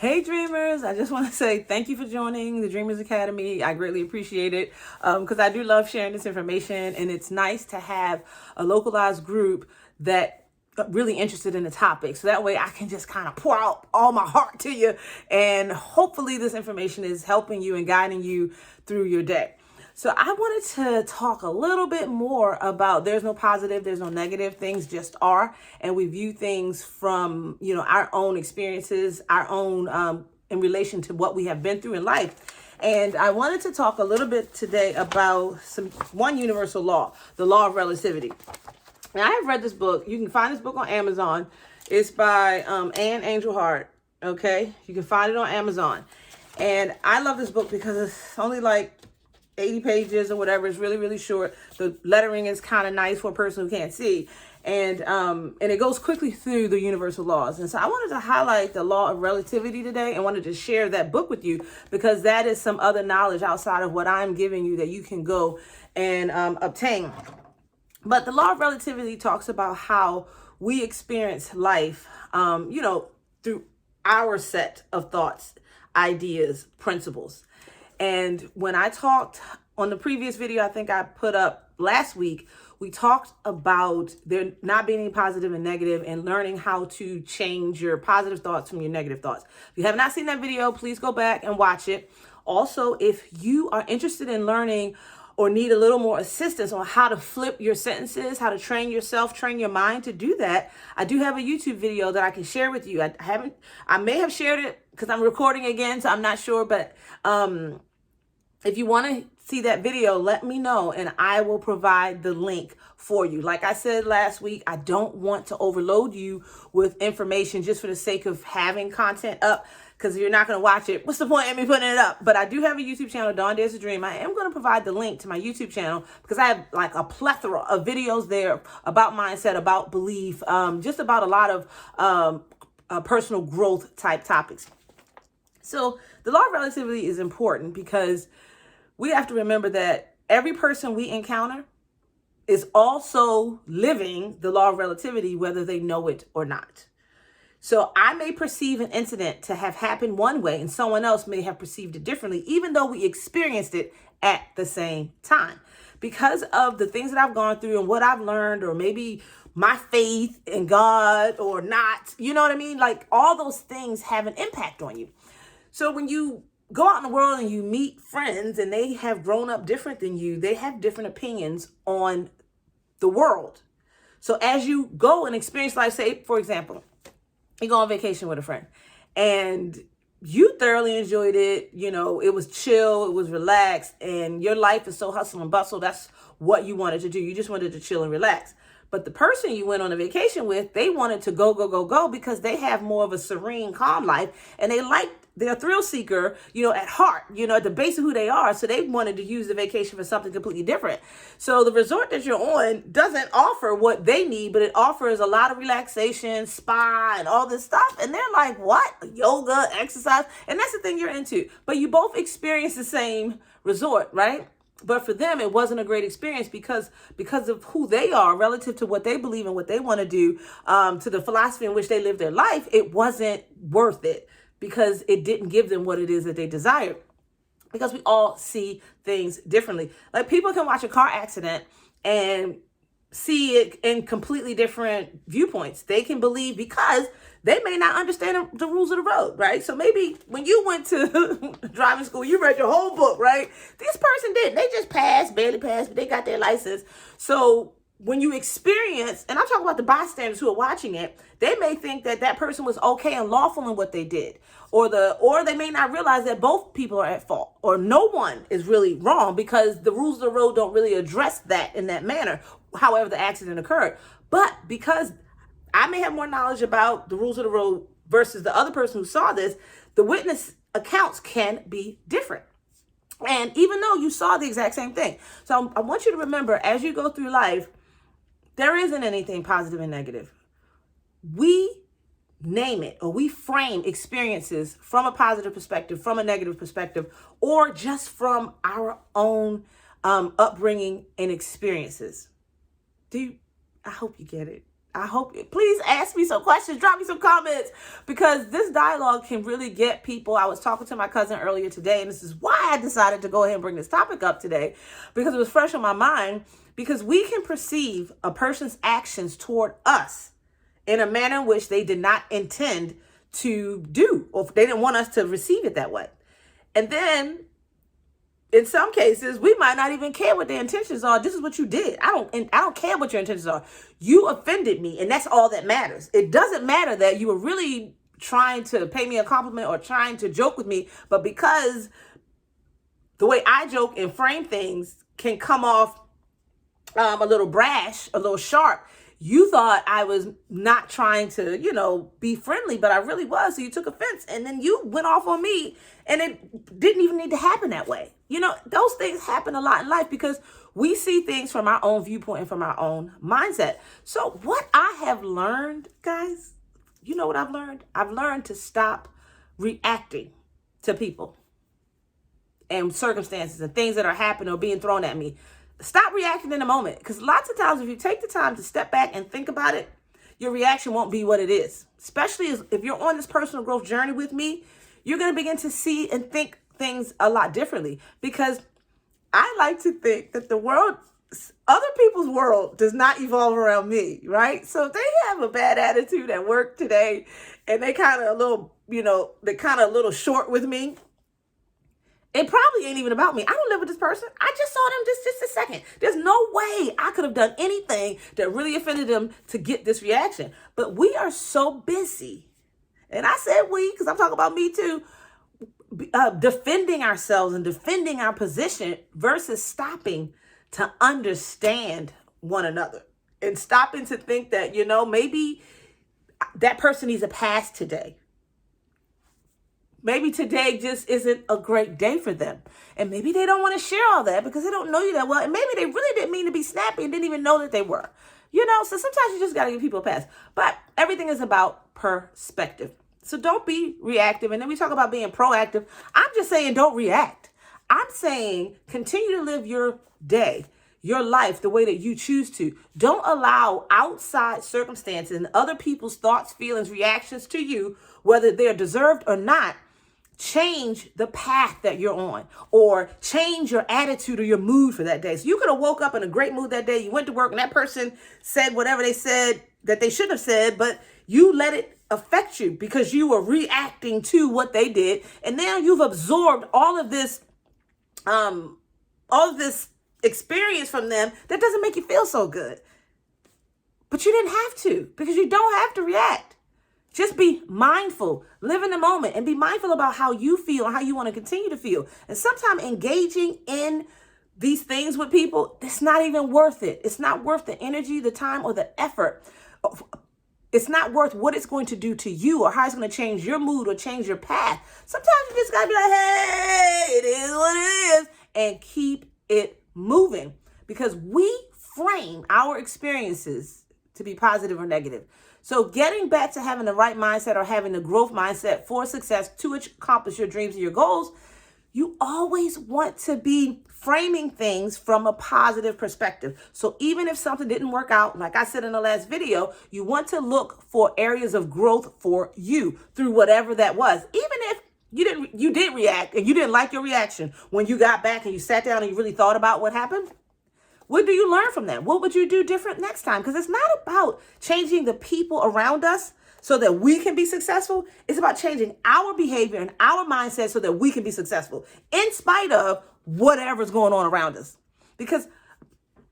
Hey dreamers, I just want to say thank you for joining the Dreamers Academy. I greatly appreciate it because I do love sharing this information, and it's nice to have a localized group that really interested in the topic. So that way I can just kind of pour out all my heart to you, and hopefully this information is helping you and guiding you through your day. So I wanted to talk a little bit more about there's no positive, there's no negative, things just are. And we view things from, our own experiences, our own in relation to what we have been through in life. And I wanted to talk a little bit today about one universal law, the law of relativity. Now I have read this book. You can find this book on Amazon. It's by Anne Angel Hart. Okay. You can find it on Amazon. And I love this book because it's only like 80 pages or whatever. It's really, really short. The lettering is kind of nice for a person who can't see. And it goes quickly through the universal laws. And so I wanted to highlight the law of relativity today and wanted to share that book with you because that is some other knowledge outside of what I'm giving you that you can go and obtain. But the law of relativity talks about how we experience life, through our set of thoughts, ideas, principles. And when I talked on the previous video, I think I put up last week, we talked about there not being any positive and negative and learning how to change your positive thoughts from your negative thoughts. If you have not seen that video, please go back and watch it. Also, if you are interested in learning or need a little more assistance on how to flip your sentences, how to train yourself, train your mind to do that, I do have a YouTube video that I can share with you. I may have shared it because I'm recording again, so I'm not sure, but if you want to see that video, let me know and I will provide the link for you. Like I said last week, I don't want to overload you with information just for the sake of having content up, because if you're not going to watch it, what's the point of me putting it up? But I do have a YouTube channel, DawnDares2Dream. I am going to provide the link to my YouTube channel because I have like a plethora of videos there about mindset, about belief, just about a lot of personal growth type topics. So the law of relativity is important because we have to remember that every person we encounter is also living the law of relativity, whether they know it or not. So I may perceive an incident to have happened one way and someone else may have perceived it differently, even though we experienced it at the same time. Because of the things that I've gone through and what I've learned, or maybe my faith in God or not, you know what I mean? Like all those things have an impact on you. So when you go out in the world and you meet friends and they have grown up different than you, they have different opinions on the world. So as you go and experience life, say, for example, you go on vacation with a friend and you thoroughly enjoyed it. It was chill, it was relaxed, and your life is so hustle and bustle. That's what you wanted to do. You just wanted to chill and relax. But the person you went on a vacation with, they wanted to go because they have more of a serene, calm life, and they're a thrill seeker, at heart, at the base of who they are. So they wanted to use the vacation for something completely different. So the resort that you're on doesn't offer what they need, but it offers a lot of relaxation, spa, and all this stuff. And they're like, what? Yoga, exercise. And that's the thing you're into. But you both experience the same resort, right? But for them, it wasn't a great experience because of who they are relative to what they believe and what they want to do, to the philosophy in which they live their life. It wasn't worth it because it didn't give them what it is that they desired. Because we all see things differently. Like people can watch a car accident and see it in completely different viewpoints. They can believe because they may not understand the rules of the road, right? So maybe when you went to driving school, you read your whole book, right? This person didn't. They just passed, barely passed, but they got their license. So when you experience, and I'm talking about the bystanders who are watching it, they may think that that person was okay and lawful in what they did. Or they may not realize that both people are at fault, or no one is really wrong because the rules of the road don't really address that in that manner, however the accident occurred. But because I may have more knowledge about the rules of the road versus the other person who saw this, the witness accounts can be different. And even though you saw the exact same thing. So I want you to remember, as you go through life, there isn't anything positive and negative. We name it, or we frame experiences from a positive perspective, from a negative perspective, or just from our own upbringing and experiences. I hope you get it. I hope, please ask me some questions, drop me some comments, because this dialogue can really get people. I was talking to my cousin earlier today, and this is why I decided to go ahead and bring this topic up today, because it was fresh on my mind, because we can perceive a person's actions toward us in a manner in which they did not intend to do, or they didn't want us to receive it that way. And then in some cases, we might not even care what their intentions are. This is what you did. I don't care what your intentions are. You offended me, and that's all that matters. It doesn't matter that you were really trying to pay me a compliment or trying to joke with me, but because the way I joke and frame things can come off a little brash, a little sharp, you thought I was not trying to, be friendly, but I really was. So you took offense, and then you went off on me, and it didn't even need to happen that way. Those things happen a lot in life because we see things from our own viewpoint and from our own mindset. So what I have learned, guys, you know what I've learned? I've learned to stop reacting to people and circumstances and things that are happening or being thrown at me. Stop reacting in a moment, because lots of times if you take the time to step back and think about it, your reaction won't be what it is. Especially if you're on this personal growth journey with me, you're going to begin to see and think things a lot differently, because I like to think that other people's world does not evolve around me, right? So if they have a bad attitude at work today and they kind of a little short with me, it probably ain't even about me. I don't live with this person. I just saw them just a second. There's no way I could have done anything that really offended them to get this reaction. But we are so busy, and I said we, because I'm talking about me too, defending ourselves and defending our position versus stopping to understand one another and stopping to think that, maybe that person needs a pass today. Maybe today just isn't a great day for them. And maybe they don't want to share all that because they don't know you that well. And maybe they really didn't mean to be snappy and didn't even know that they were. So sometimes you just got to give people a pass. But everything is about perspective. So don't be reactive. And then we talk about being proactive. I'm just saying don't react. I'm saying continue to live your day, your life, the way that you choose to. Don't allow outside circumstances and other people's thoughts, feelings, reactions to you, whether they're deserved or not, change the path that you're on or change your attitude or your mood for that day. So you could have woke up in a great mood that day. You went to work and that person said whatever they said that they shouldn't have said, but you let it affect you because you were reacting to what they did. And now you've absorbed all of this experience from them that doesn't make you feel so good. But you didn't have to, because you don't have to react. Just be mindful, live in the moment, and be mindful about how you feel and how you want to continue to feel. And sometimes engaging in these things with people, it's not even worth it. It's not worth the energy, the time, or the effort. It's not worth what it's going to do to you or how it's going to change your mood or change your path. Sometimes you just got to be like, hey, it is what it is, and keep it moving, because we frame our experiences to be positive or negative. So getting back to having the right mindset or having the growth mindset for success to accomplish your dreams and your goals, you always want to be framing things from a positive perspective. So even if something didn't work out, like I said in the last video, you want to look for areas of growth for you through whatever that was. Even if you did react and you didn't like your reaction when you got back and you sat down and you really thought about what happened. What do you learn from that? What would you do different next time? Because it's not about changing the people around us so that we can be successful. It's about changing our behavior and our mindset so that we can be successful in spite of whatever's going on around us. Because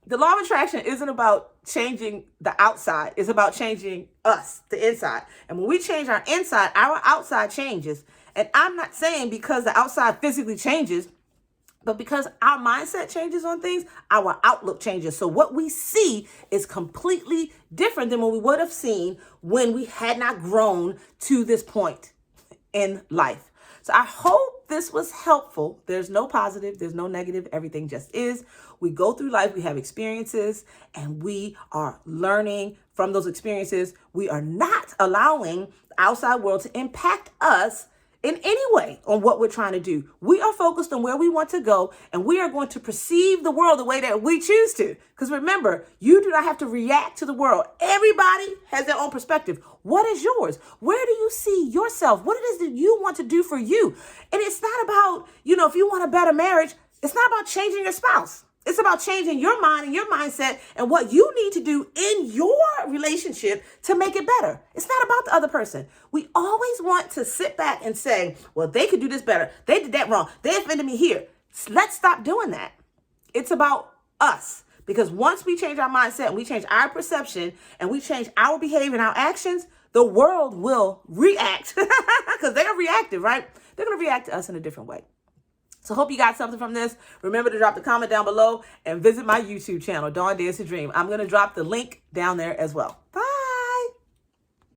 the law of attraction isn't about changing the outside. It's about changing us, the inside. And when we change our inside, our outside changes. And I'm not saying because the outside physically changes, but because our mindset changes on things, our outlook changes. So what we see is completely different than what we would have seen when we had not grown to this point in life. So I hope this was helpful. There's no positive, there's no negative. Everything just is. We go through life, we have experiences, and we are learning from those experiences. We are not allowing the outside world to impact us in any way on what we're trying to do. We are focused on where we want to go, and we are going to perceive the world the way that we choose to. Because remember, you do not have to react to the world. Everybody has their own perspective. What is yours? Where do you see yourself? What it is that you want to do for you? And it's not about, if you want a better marriage, it's not about changing your spouse. It's about changing your mind and your mindset and what you need to do in your relationship to make it better. It's not about the other person. We always want to sit back and say, well, they could do this better. They did that wrong. They offended me here. Let's stop doing that. It's about us. Because once we change our mindset and we change our perception and we change our behavior and our actions, the world will react because they're reactive, right? They're going to react to us in a different way. So hope you got something from this. Remember to drop the comment down below and visit my YouTube channel, DawnDares2Dream. I'm going to drop the link down there as well. Bye.